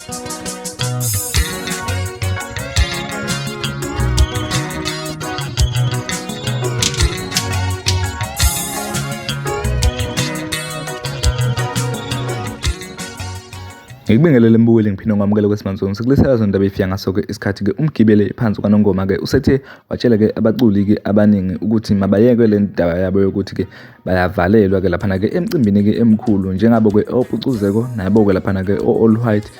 Ngikubingelele mbukeli ngiphinde ngamukela kwesimanje sikulesakazo ndaba efika ngaso ke isikhathi ke umgibele phansi kwaNongoma ke usethe watshela ke abaculi ke abaningi ukuthi mabayeke le ndaba yabo yokuthi ke bayavalelwa ke lapha ke emcimbini ke emkhulu njengabo ke oPucuzeko nabo ke lapha ke All White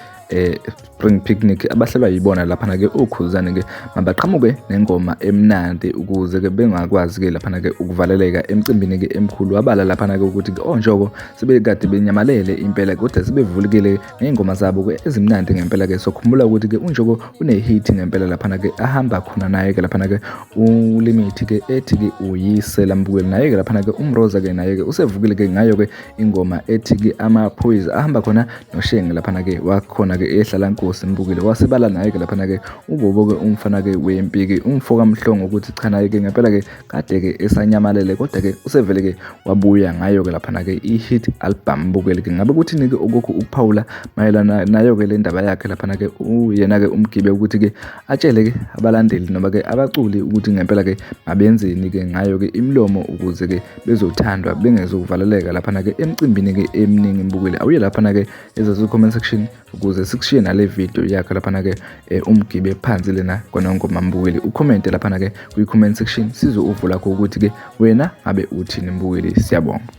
Spring Picnic abahlelwa yibona lapha ke ukhuzane ke mabaqhamuke nengoma emnandi ukuze ke bengakwazi ke lapha ke ukuvaleleka emcimbini ke emkhulu wabala lapha ke ukuthi ke onjoko sebekade benyamalele impela kodwa sebevulekile ngengoma zabo ke ezimnandi ngempela ke sokhumbula ukuthi ke unjoko une hit ngempela lapha ke ahamba khona naye ke lapha ke uLimit ke ethi ke uyisela mbukeli naye ke lapha ke uMroza ke naye ke usevukile ke ngayo ke ingoma ethi ke amaphoyisa ahamba khona noShenge lapha ke wakhona ke ehlala Nkosi mbukile wasebala naye ke lapha ke uBobo ke umfana ke wempi ke umfoka mhlongo ukuthi cha naye ke ngempela ke kade ke esanyamalele kodwa ke usevele ke wabuya ngayo ke lapha ke i-hit album mbukeli ke ngabe kuthini ke okukho ukuphawula mayelana nayo ke le ndaba yakhe lapha ke uyena ke umgibe ukuthi ke atshele ke abalandeli noma ke abaculi ukuthi ngempela ke mabenzeni ke ngayo ke imlomo ukuze ke bezothandwa bengezokuvaleleka lapha ke emcimbini ke eminingi mbukeli awuye lapha ke ezazo comment section ukuze sikushiye nale video yakhe lapha ke umgibe phansi lena kwaNongoma mbukeli ucomment lapha ke kwi comment section sizo uvu lakho ukuthi ke wena ngabe uthini mbukeli siyabonga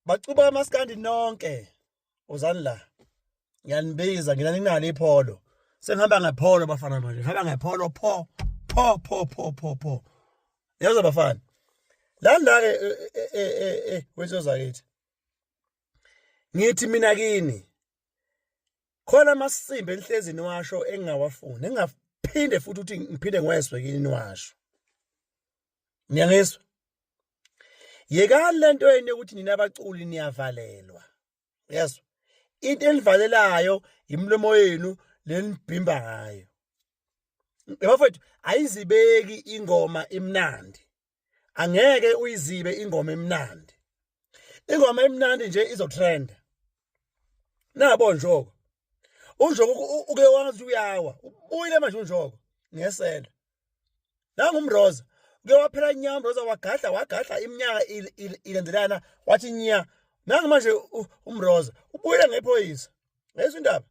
bacuba amaskandi nonke uzani la ngiyanibiza ngina ninalo ipholo sengihamba ngepholo bafana manje ngihamba ngepholo pho yazo bafana la ke wezozakithi ngithi mina kini khona amasimbe enhlezini washo engingawafuni engaphinde futhi uthi ngiphinde ngweswe kini niwasho niyangizwa yekani lento yini ukuthi nina abaculi niyavalelwa yezwa into enivalelayo imlomo yenu lenibhimba ngayo bafethu ayizibeki ingoma emnandi angeke uyizibe ingoma emnandi nje izotrend nabo njoko unjoko uke wazi uyawa uyile manje unjoko ngesela nangumroza uke waphela inyama umroza wagadla iminyaka ilendelana wathi nya nangu manje umroza ubuyile ngephoyisa ngezwe indaba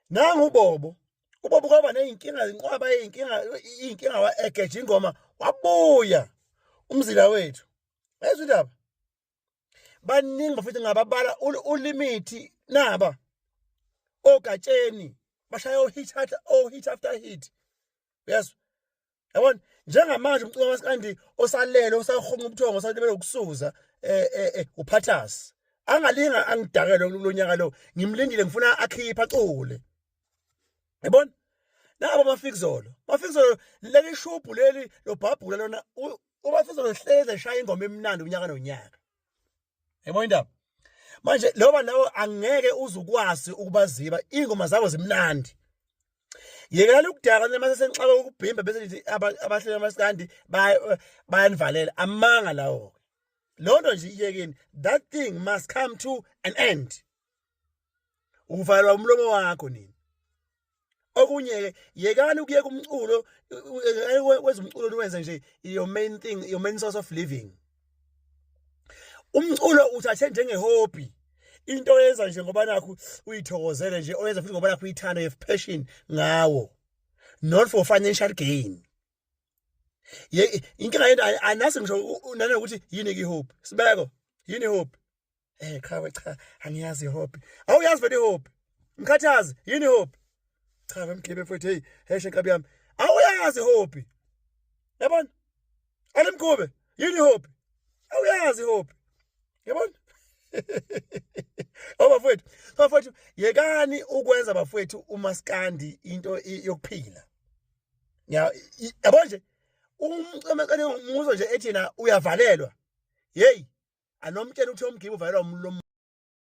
nangu uBobo kwaba nezinkinga zinqwaba inkinga waegeje ingoma wabuya umzila wethu ngezwe indaba baningi bafuthi ngababala uLimit naba ogatsheni bashaya hit after hit yes yabona njengamanje umculo wasikandi osalele osahonqa ubuthongo osalele ukusuza uPhathas angalinga angidakele kulonyaka lo ngimlindile ngifuna akhipha acule yabona nabo mafikizolo leli shubhu leli lo bhabhula lona ubafizolo hleze shaya ingoma emnandi unyaka nonyaka yabona indaba manje loba nawo angeke uzukwazi ukubaziba ingoma zabo zimnandi yekela ukudaka mase senxaka ukubhimba bese lithi abahlela amaskandi bayanivalela amanga lawo lonto nje iyekeni that thing must come to an end uvalwa umlomo wakho nini okunye yekani ukuyeka umculo wezumculo niwenze nje your main thing your main source of living umculo uthathe njenge hobby into yenza nje ngoba nakho uyithokozele nje oyenza futhi ngoba nakho uyithanda you have passion ngawo not for financial gain inkinga yento anasi ngisho nane ukuthi yini ke hobby sibeko yini hobby cha angiyazi hobby awuyazi vele hobby mkhathazi yini hobby cha bemgebe futhi hey shenkabi yami awuyazi hobby yabona alimkube yini hobby awuyazi hobby yabona bafethu yekani ukwenza bafethu umaskandi into yokuphila yabo nje umcemekane umuzo nje ethi na uyavalelwa hey anomtshela ukuthi umgibe uvalelwa umlomo